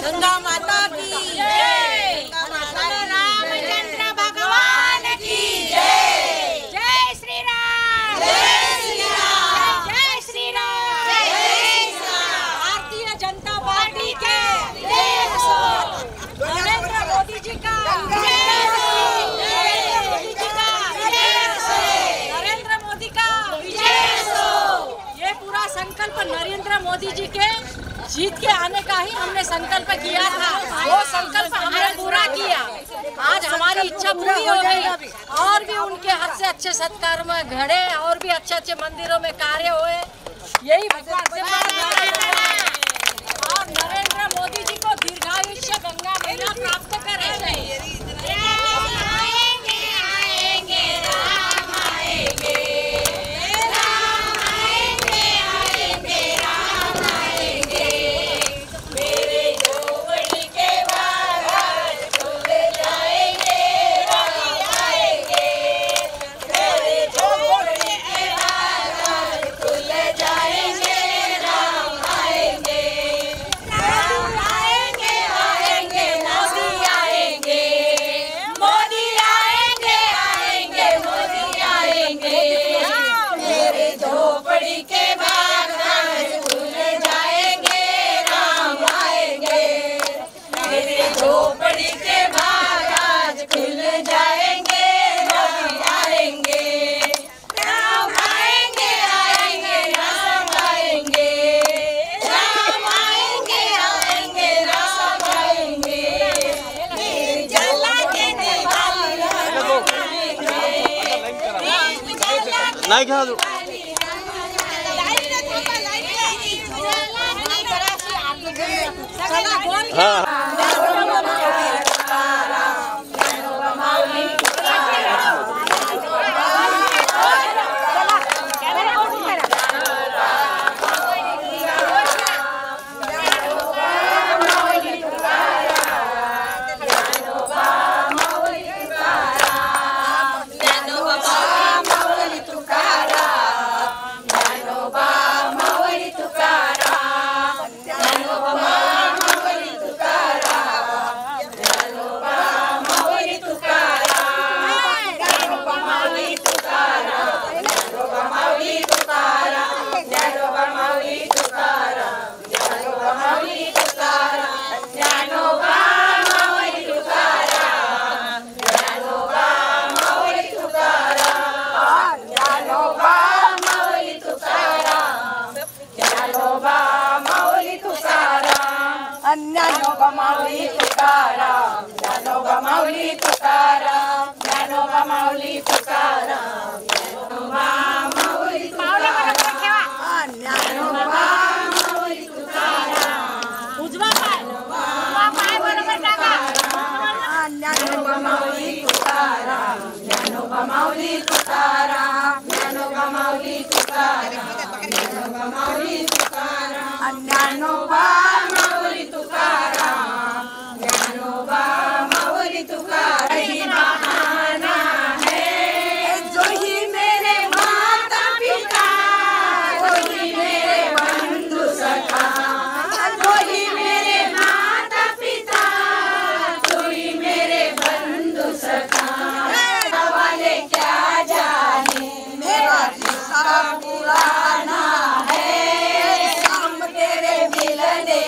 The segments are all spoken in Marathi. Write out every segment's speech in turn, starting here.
गंगा माता की जय। रामचंद्र भगवान की जय। जय श्री राम। जय श्री राम। जय श्री राम। जय श्री राम। भारतीय जनता पार्टी के नरेंद्र मोदी जी का नरेंद्र मोदी का ये पूरा संकल्प नरेंद्र मोदी जी के जीत के आने का ही हमने संकल्प किया था। वो संकल्प हमने पूरा किया। आज हमारी इच्छा पूरी हो गई और भी उनके हाथ से अच्छे सत्कार में घड़े और भी अच्छे अच्छे मंदिरों में कार्य हुए। यही भगवान से और नरेंद्र मोदी जी को दीर्घायुष्य गंगा मैया प्राप्त करे। नहीं खा दो। ज्ञानोबा माऊली तुकाराम, ज्ञानोबा माऊली तुकाराम, ज्ञानोबा माऊली तुकाराम, ज्ञानोबा माऊली तुकाराम, ज्ञानोबा माऊली तुकाराम, उजवा पाय बरोबर टाका, ज्ञानोबा माऊली तुकाराम, ज्ञानोबा माऊली तुकाराम, ज्ञानोबा माऊली तुकाराम, ज्ञानोबा माऊली तुकाराम, ज्ञानोबा पुराना है, शाम तेरे मिलने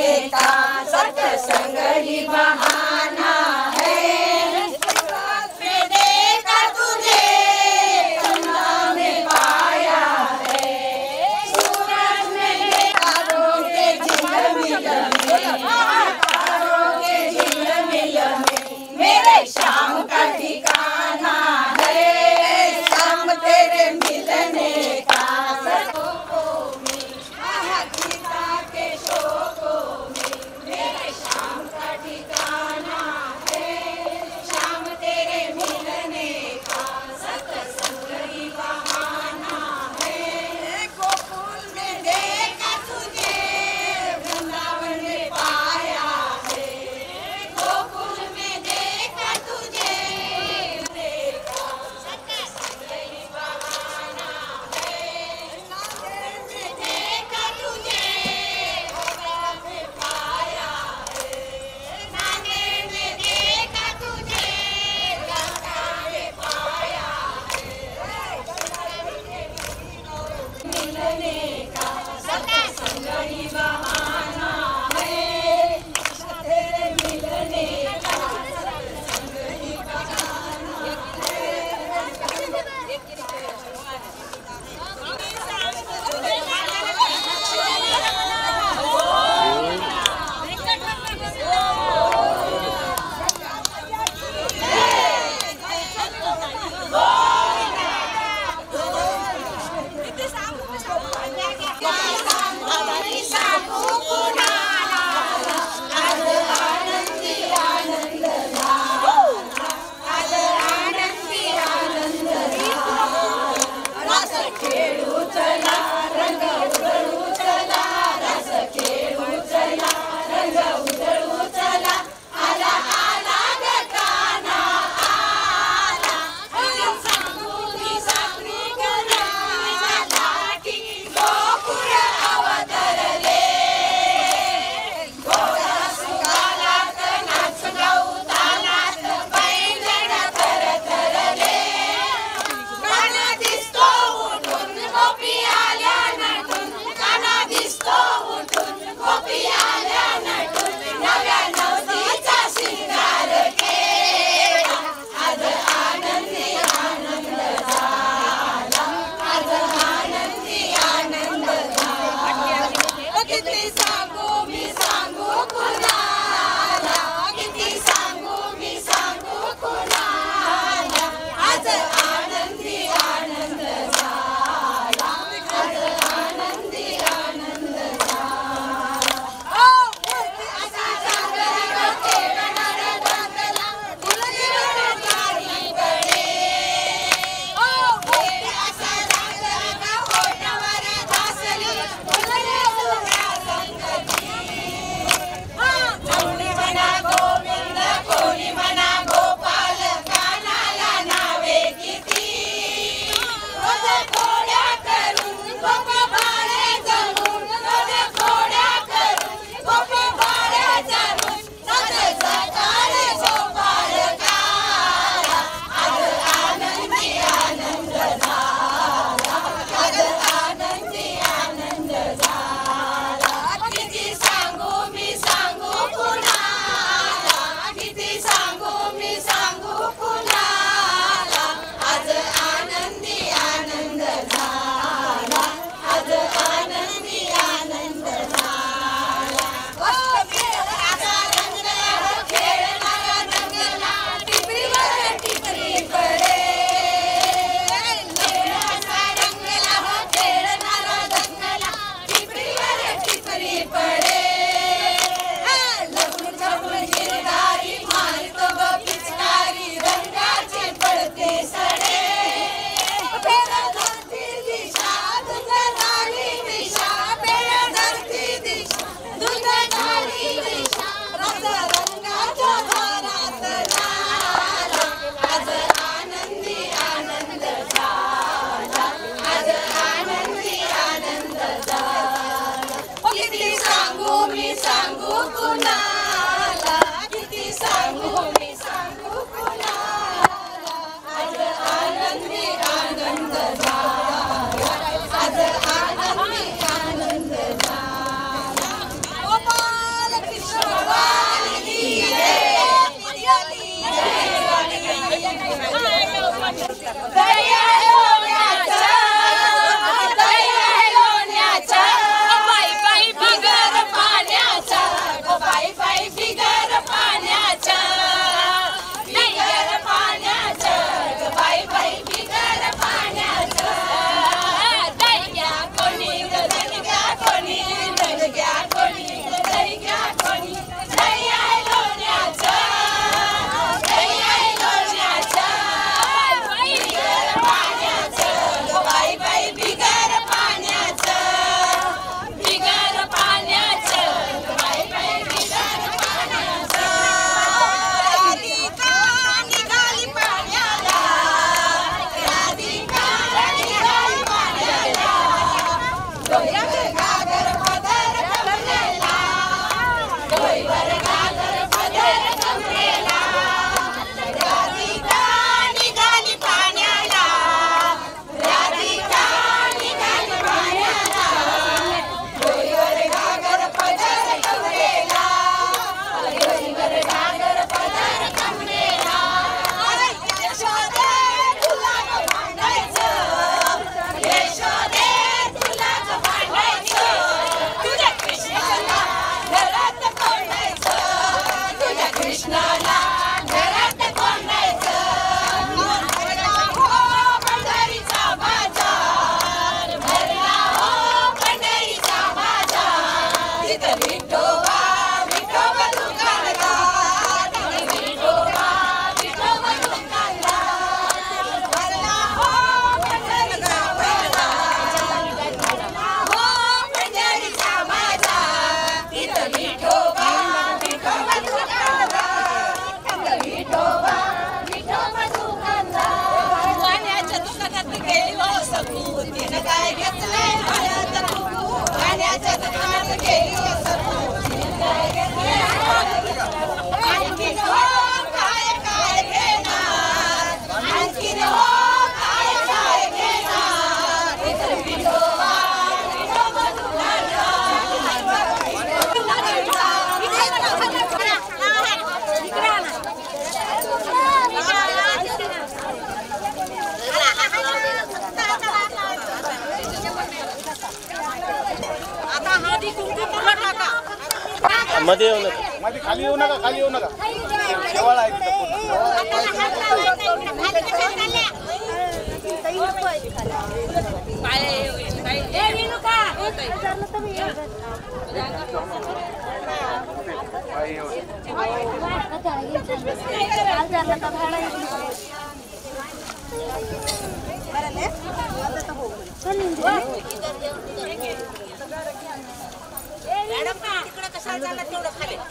मध्ये येऊ नका. मध्ये खाली येऊ नका, खाली येऊ नका. शेवाळ आहे तिथं.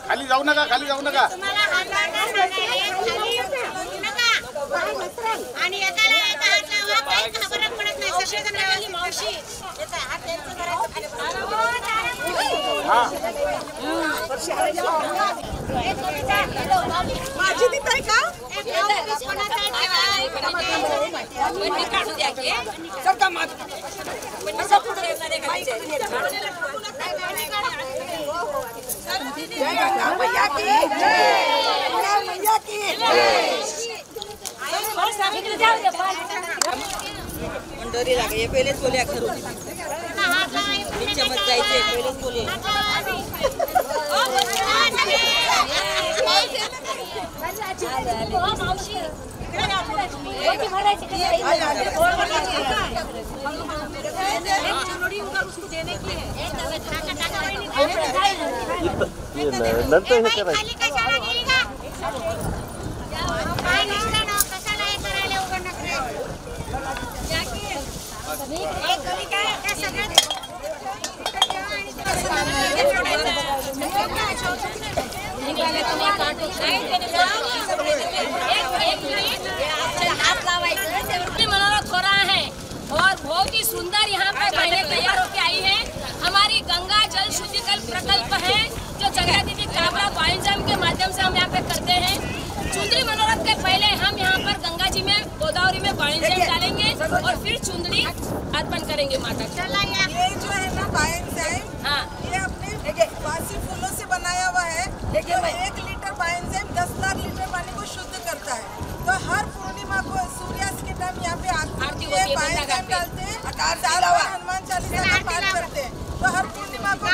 खाली जाऊ नका, खाली जाऊ नका. आणि एकाला एका हात लावा, काही फरक पडत नाही. सगळेजण मावशी याचा हात त्यांचं करायचं खाली. माझी ती ताई का काढू द्या की सरका मात मंडोरी लागे ये पहिलेच बोलया घरून नीचे मत जायचे पहिलेच बोले नंतर हे करायचं. मनोरथ हो रहा है और बहुत ही सुंदर यहाँ पे बहनें तैयार होकर आई हैं। हमारी गंगा जल शुद्धिकरण प्रकल्प है जो जगह दीदी काबरा बाइंजम के माध्यम से हम यहाँ पे करते हैं। चुंदरी मनोरथ के पहले हम यहाँ पर गंगा जी में गोदावरी में बाइंजम डालेंगे और फिर चुंदरी अर्पण करेंगे माता को। ये जो है ना बाइंजम, हाँ ये अपने बासी फूलों से बनाया हुआ है। जो 1 लीटर बाइंजम 10 लाख लीटर पानी को शुद्ध करता है। तो हर पूर्णिमा को सूर्यास्त के टाइम यहाँ पे आरती होती है, बाइंजम डालते हैं, हनुमान चालीसा का पाठ करते हैं। तो हर पूर्णिमा को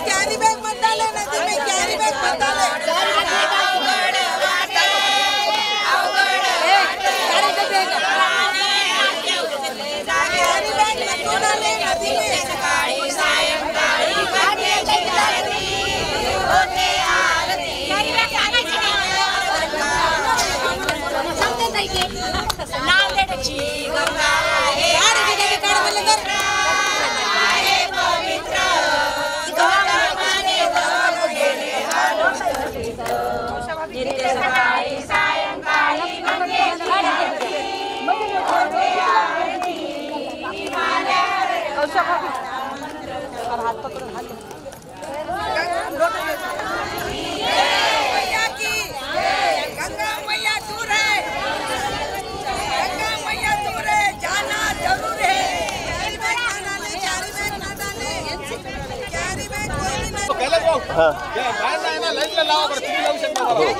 कैरी बैग मत डाले, कैरी बैग मत डाले। गंगा मैया दूर है, गंगा मैया दूर है, जाना जरूर है। कैरी बैग ना डाले, कैरी बैग ना डाले, कैरी बैग कोई भी नहीं। पहले जाओ. बाहेर नाही ना, लाईनला लावा बरं. तुम्ही लावू शकता बरं.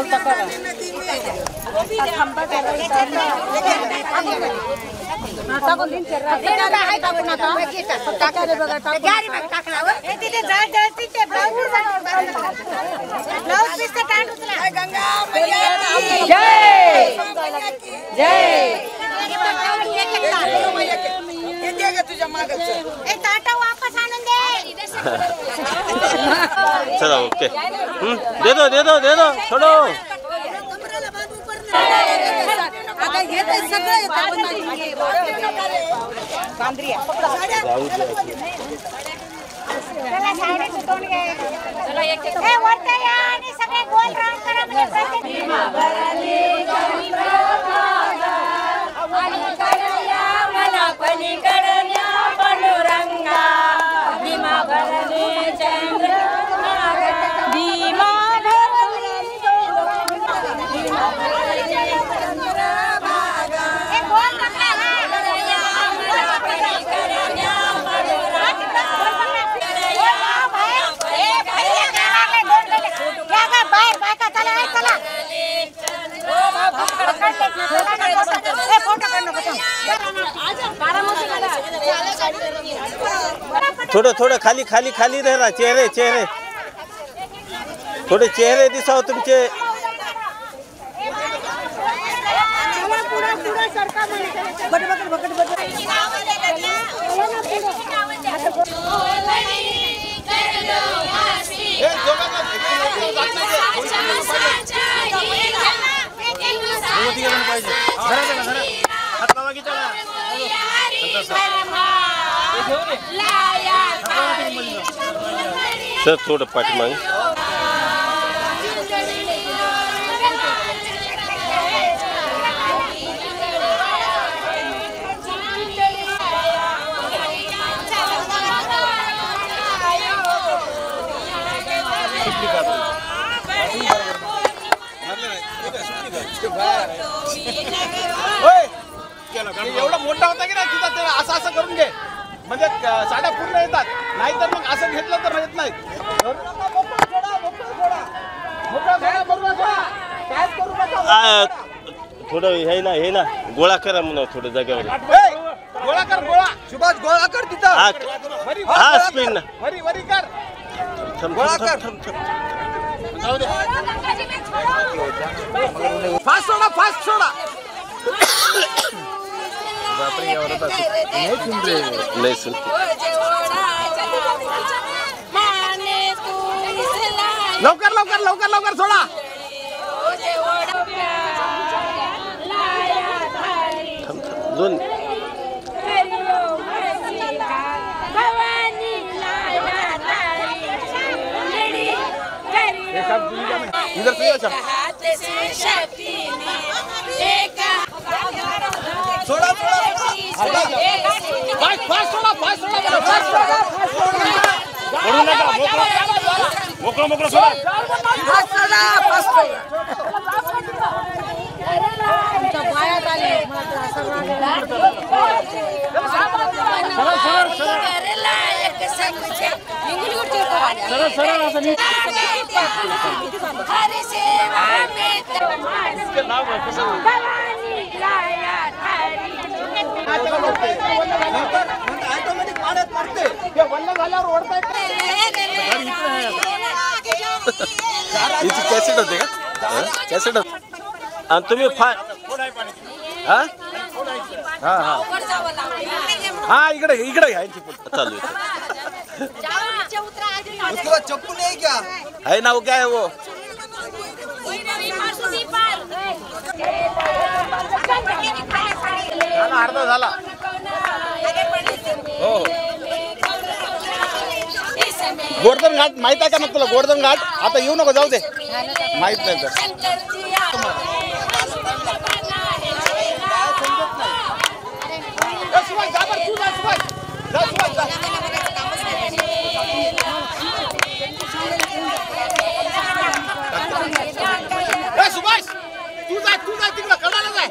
नदी तुझ्या मागचं ताटा वापस आणून दे. चला ओके दे दो छोड़ो आता येत सगळं चला साडे सुटून घे. हे वरती या आणि सगळे गोल राऊंड करा म्हणजे थोडं खाली राहा चेहरे थोडे चेहरे दिसाव तुमचे सर थोडं पाठीमागे एवढा मोठा होता की नाही तुझा ते असं करून घे म्हणजे साड्या पूर्ण येतात नाहीतर मग असं घेतलं तर येत नाही. थोडं हे ना गोळा करा म्हणा थोडं जागेवर गोळा कर सुभाष गोळा कर तिथं हा स्पीड ना वरी कर गोळा कर फास्ट सोडा नाही सुनते लवकर सोडा दोन इधर से अच्छा सोडा फास्ट सोडा पडू नका मोकळं सोडा ऑटोमॅटिक पाण्यात पडते ते वल्ल झाल्यावर ओढता कॅसेट होते का कॅसेट आणि तुम्ही हा इकडे चालू उसके चप्पू नहीं क्या है ना वो क्या है वो अर्धा झाला हो गोवर्धन घाट माहित आहे का मग तुला गोवर्धन घाट आता येऊ नको जाऊ दे माहित नाही तर सुभाष तू जा तिकडं कडाला जाय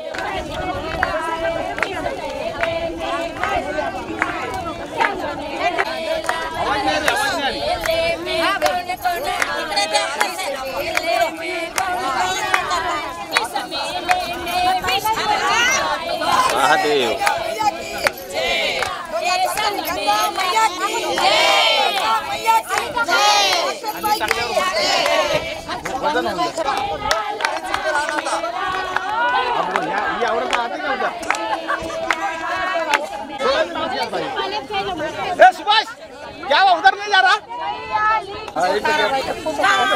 आवाज नाही महादेव. वजन होऊन जातं. ये औरत आती का उधर? ए सुभाष, क्या हुआ उधर नहीं जा रहा?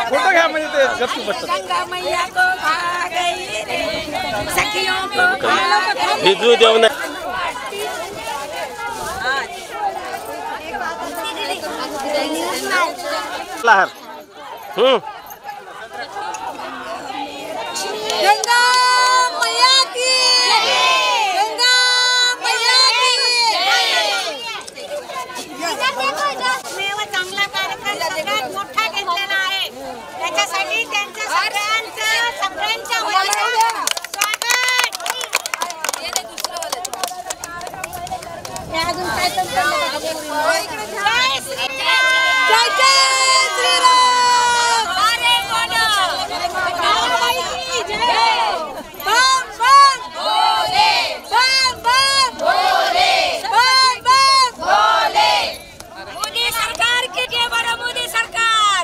फोटो घ्या म्हणजे ते गपचूप बसतात. भिजू देऊ नये. लहर. गंगा मैया की गंगा मैया मेव चांगला कार्यक्रम सगळ्यात मोठा घेतलेला आहे. त्याच्यासाठी त्यांच्या सगळ्यांच्या वतीनं स्वागत. जय श्रीराम. अरे बोलो रामाबाई की जय. बम बम भोले. बम बम भोले. बम बम भोले. मोदी सरकार की जय. बड़ा मोदी सरकार.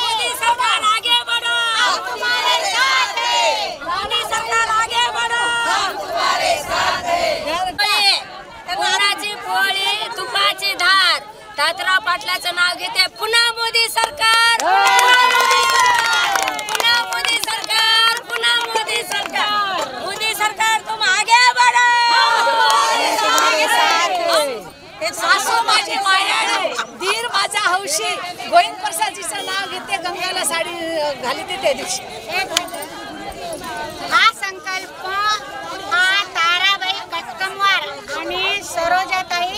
मोदी सरकार आगे बढ़ो. हम तुम्हारे साथ हैं. मोदी सरकार आगे बढ़ो. हम तुम्हारे साथ हैं. पुरणाची पोळी तुपाची धार. तात्याराव पाटलाचं नाव घेते. पुन्हा मोदी सरकार. पुन्हा मोदी सरकार. पुन्हा मोदी सरकार. मोदी सरकार तुम आगे बढ़ो. सासू माझी मायाळू, दीर माझा हौशी, गोविंद प्रसादजीचं नाव घेते. गंगाला साडी घालते त्या दिवशी. हा संकल्प हा ताराबाई कटकमवार आणि सरोजाताई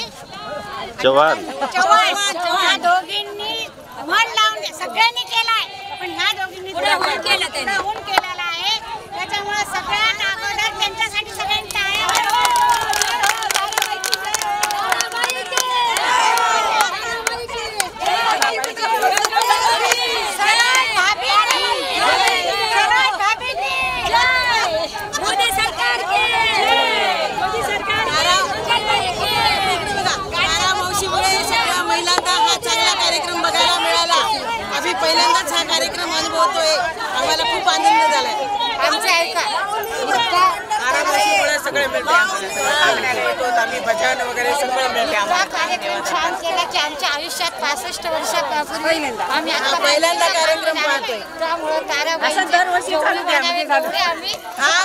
जवान. चव्हाण ह्या दोघींनी मन लावून सगळ्यांनी केलाय. पण ह्या दोघींनी पुढे केलेला आहे. त्याच्यामुळे सगळ्यात अगोदर त्यांच्यासाठी सगळ्यांनी टाळ्या वाजवा. मोदी सरकार के. मोदी सरकार. मावशीमुळे सगळ्या महिलांना हा चांगला कार्यक्रम बघायला मिळाला. आम्ही पहिल्यांदाच हा कार्यक्रम अनुभवतोय. आम्हाला खूप आनंद झालाय. आमचं ऐका तारामावशीमुळे सगळे मिळते. आम्ही भजन वगैरे सगळं मिळते. हा कार्यक्रम छान केला की आमच्या आयुष्यात 65 वर्षापूर्वी आम्ही आता पहिल्यांदा कार्यक्रम पाहतोय. त्यामुळे ताराबाई दरवर्षी चालू द्या. आम्ही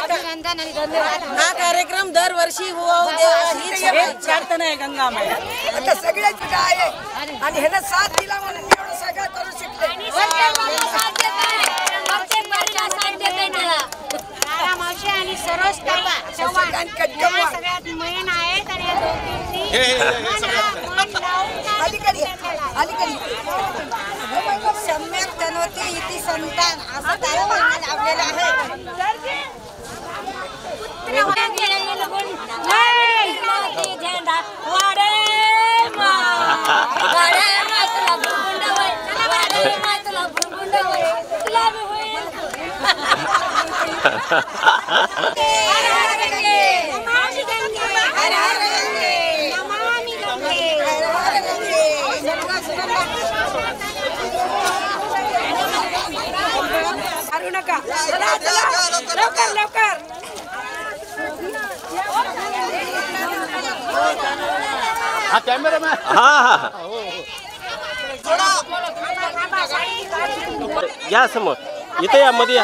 अभिनंदन आणि धन्यवाद. हा कार्यक्रम दरवर्षी होऊ देवा हीच प्रार्थना आहे गंगा माया. आता सगळ्याच आहे आणि ह्याला साथ दिला म्हणून मी एवढं सगळं करू शकले. तारामावशी आणि सरोज चव्हाण सगळ्यात मेन आहेत. आणि या दोघींनी सम्यक तनोती इति संतान असं ताराबाईंनी लावलेलं आहे. मारू नका. लवकर लवकर. हा कॅमेरामॅन. हा हा या समोर. इथे या मध्ये या.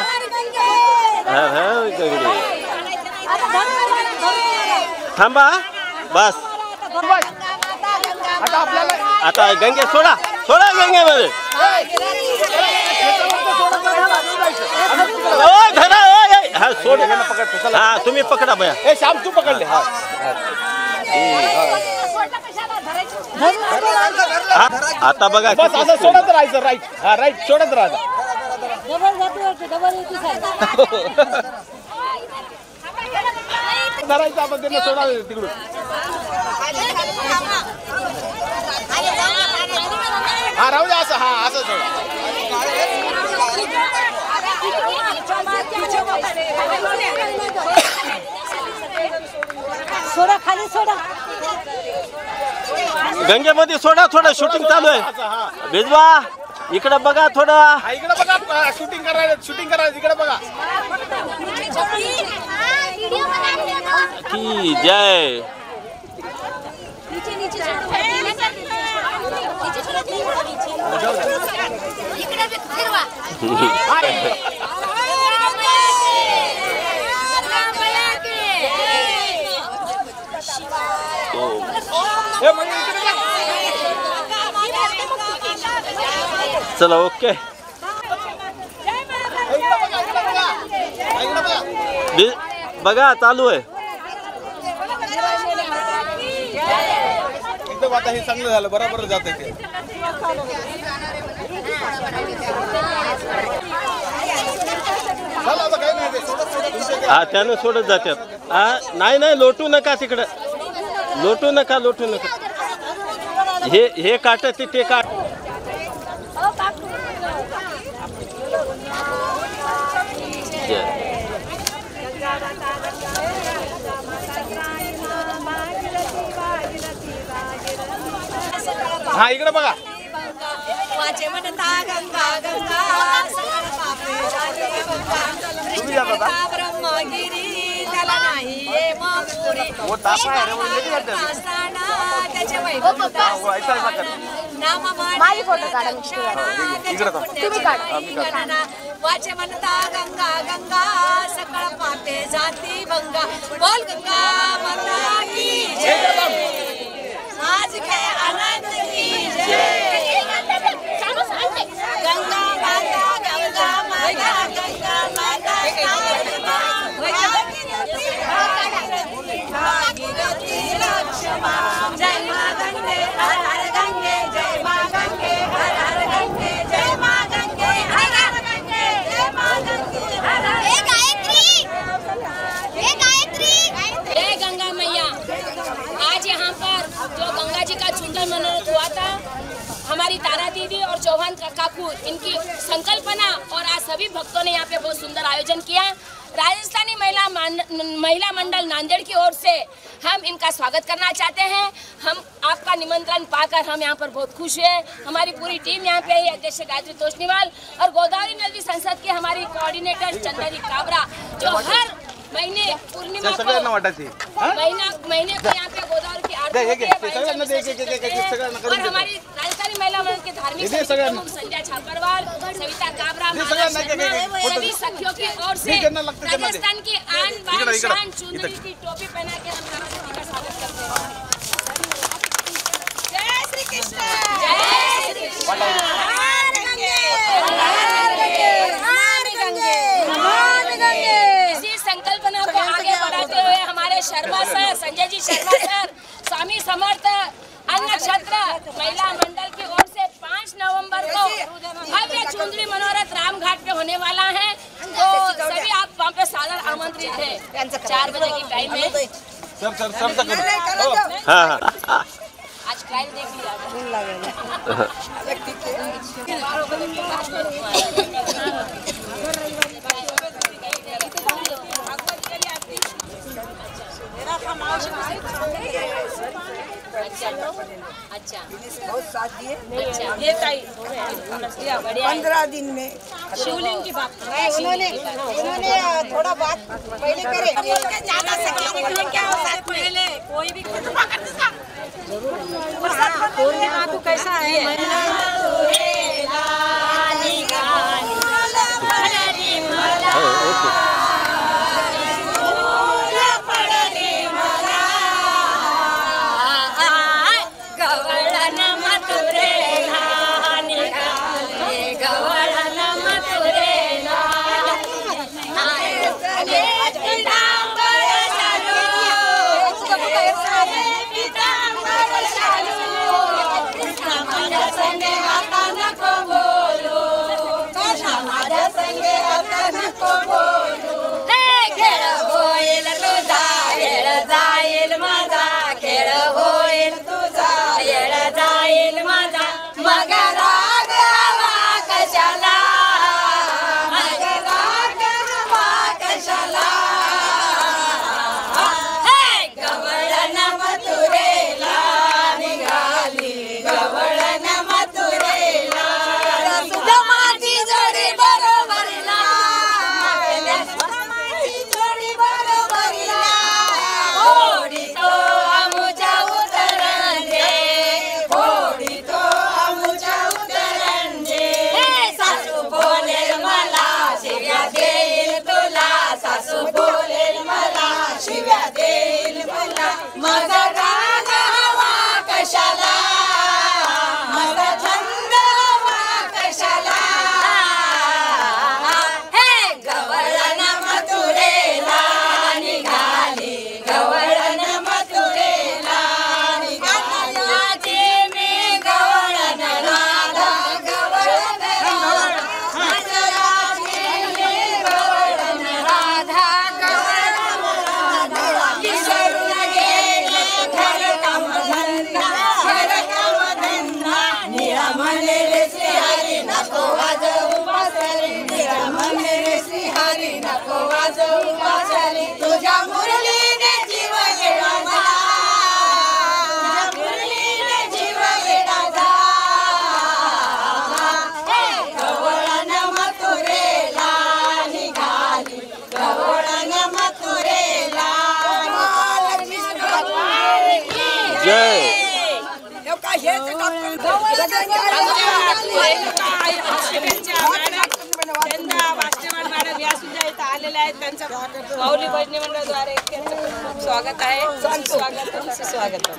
हा हा गंगे. थांबा बस. आता आपल्याला आता गंगे सोडा. सोडा गंगेमध्ये. धरा. हा सोड. हा तुम्ही पकडा भया. ए श्याम तू पकडले. हा आता बघा. बस असं सोडत राहायचं. राईट. हा राईट सोडत राहा. धरायचं आपण त्यांना सोडा तिकडून. हा राहू द्या असं. हा असं सोडा. सोडा खाली सोडा. गंगेमध्ये सोडा, थोडं शूटिंग चालू आहे. भिजवा. इकडे बघा थोडं. इकडे बघा, शूटिंग करायचं इकडे बघा. की जय. चला ओके. बघा चालू आहे. एकदम आता हे चांगलं झालं, बरोबर जात आहे ते. हा त्यानं सोडत जातात. हा नाही लोटू नका तिकडं. लोटू नका. हे काटत ते काट. हा इकडे बघा. वाचे म्हणता गंगा गंगा ब्रह्मगिरी त्याला नाही मापुरी त्याचे वाचे म्हणता गंगा गंगा सकळ पाते जाती गंगा बोल गंगा माता की जय. आज के आनंद की जय. गंगा माता गंगा माता गंगा माता भागीरथी लक्ष्मा जय मां गंगे हर हर गंगे जय मां गंगे हर हर गंगे जय मां गंगे हर हर गंगे जय मां गंगे हर हर. जय गंगा मैया. आज यहाँ पर जो गंगा जी का सुंदर मनोरथ हुआ था, हमारी तारा दीदी और चौहान काकू इनकी संकल्पना और आज सभी भक्तों ने यहाँ पे बहुत सुंदर आयोजन किया. राजस्थानी महिला मंडल नांदेड़ की ओर से हम इनका स्वागत करना चाहते हैं. हम आपका निमंत्रण पाकर हम यहाँ पर बहुत खुश हुए. हमारी पूरी टीम यहाँ पे है. अध्यक्ष गायत्री तोष्णीवाल और गोदावरी नदी संसद के हमारी कोऑर्डिनेटर चंदरी काबरा जो हर महीने पूर्णिमा को महीने को यहाँ पे गोदावरी की आरती होती है. और हमारी राजस्थानी महिला मंडल के धार्मिक प्रमुख संजय छापरवाल, सविता काबरा, सभी सखियों की ओर से राजस्थान की आन बान शान चुनरी की टोपी पहना के हम सरस्वती का स्वागत करते हैं. जय श्री कृष्ण. जय श्री कृष्ण. इसी संकल्पना को आगे बढ़ाते हुए हमारे शर्मा सर, संजय जी शर्मा सर, स्वामी समर्थ अन्न नक्षत्र महिला मंडल की ओर से 5 नवंबर को भव्य चुंदरी मनोरथ रामघाट पे होने वाला है. तो सभी आप वहाँ पे सादर आमंत्रित है. 4 बजे की टाइम है. आज ट्रायल देख लिया. अच्छा बहुत साथ दिए. अच्छा ये 15 दिन में शिवलिंग की बात उन्होंने थोड़ा बात पहले करे. क्या होता है पहले कोई भी पूर्णिमा को कैसा है. मॅडम या सुद्धा इथं आलेल्या आहेत. त्यांचं माऊली भजनी मंडळाद्वारे स्वागत आहे. स्वागत.